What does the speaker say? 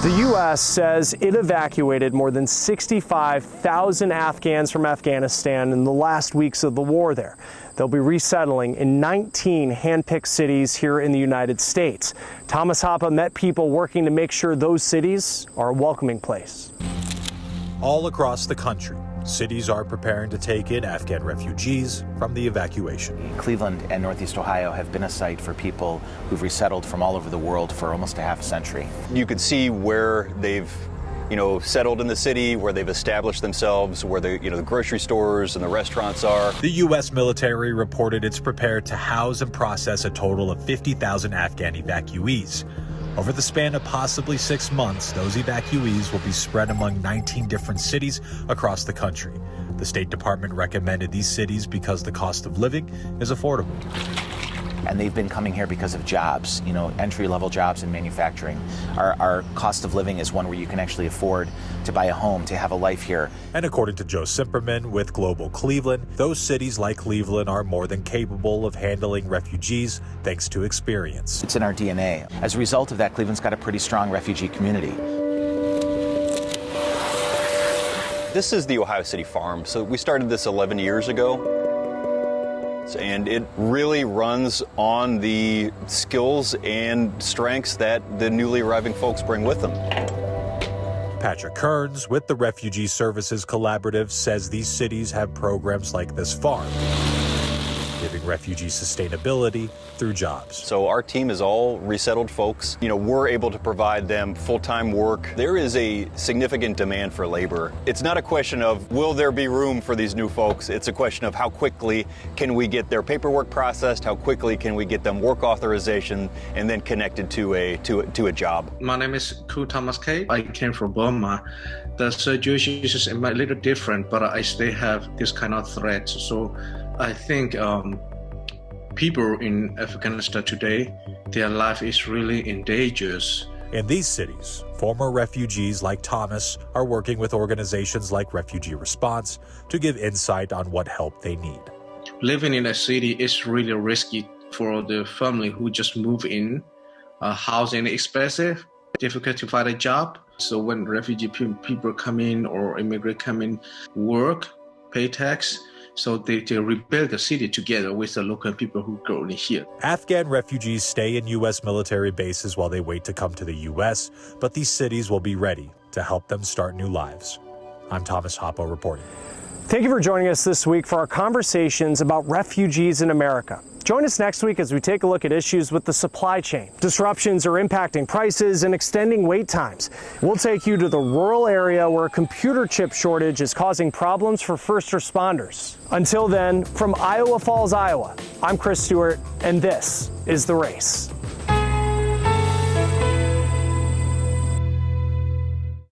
The U.S. says it evacuated more than 65,000 Afghans from Afghanistan in the last weeks of the war there. They'll be resettling in 19 hand-picked cities here in the United States. Thomas Hoppe met people working to make sure those cities are a welcoming place. All across the country, cities are preparing to take in Afghan refugees from the evacuation. Cleveland and Northeast Ohio have been a site for people who've resettled from all over the world for almost a half century. You could see where they've settled in the city, where they've established themselves, where the grocery stores and the restaurants are. The U.S. military reported it's prepared to house and process a total of 50,000 Afghan evacuees. Over the span of possibly 6 months, those evacuees will be spread among 19 different cities across the country. The State Department recommended these cities because the cost of living is affordable. And they've been coming here because of jobs, entry-level jobs in manufacturing. Our cost of living is one where you can actually afford to buy a home, to have a life here. And according to Joe Simperman with Global Cleveland, those cities like Cleveland are more than capable of handling refugees thanks to experience. It's in our DNA. As a result of that, Cleveland's got a pretty strong refugee community. This is the Ohio City Farm. So we started this 11 years ago. And it really runs on the skills and strengths that the newly arriving folks bring with them. Patrick Kearns with the Refugee Services Collaborative says these cities have programs like this farm, giving refugees sustainability through jobs. So our team is all resettled folks. We're able to provide them full-time work. There is a significant demand for labor. It's not a question of will there be room for these new folks. It's a question of how quickly can we get their paperwork processed, how quickly can we get them work authorization and then connected to a job. My name is Ku Thomas K. I came from Burma. The situation is a little different, but I still have this kind of threat. So I think people in Afghanistan today, their life is really in danger. In these cities, former refugees like Thomas are working with organizations like Refugee Response to give insight on what help they need. Living in a city is really risky for the family who just move in. Housing is expensive, difficult to find a job. So when refugee people come in or immigrant come in, work, pay tax, so they rebuild the city together with the local people who grow in here. Afghan refugees stay in U.S. military bases while they wait to come to the U.S., but these cities will be ready to help them start new lives. I'm Thomas Hoppe reporting. Thank you for joining us this week for our conversations about refugees in America. Join us next week as we take a look at issues with the supply chain. Disruptions are impacting prices and extending wait times. We'll take you to the rural area where a computer chip shortage is causing problems for first responders. Until then, from Iowa Falls, Iowa, I'm Chris Stewart, and this is The Race.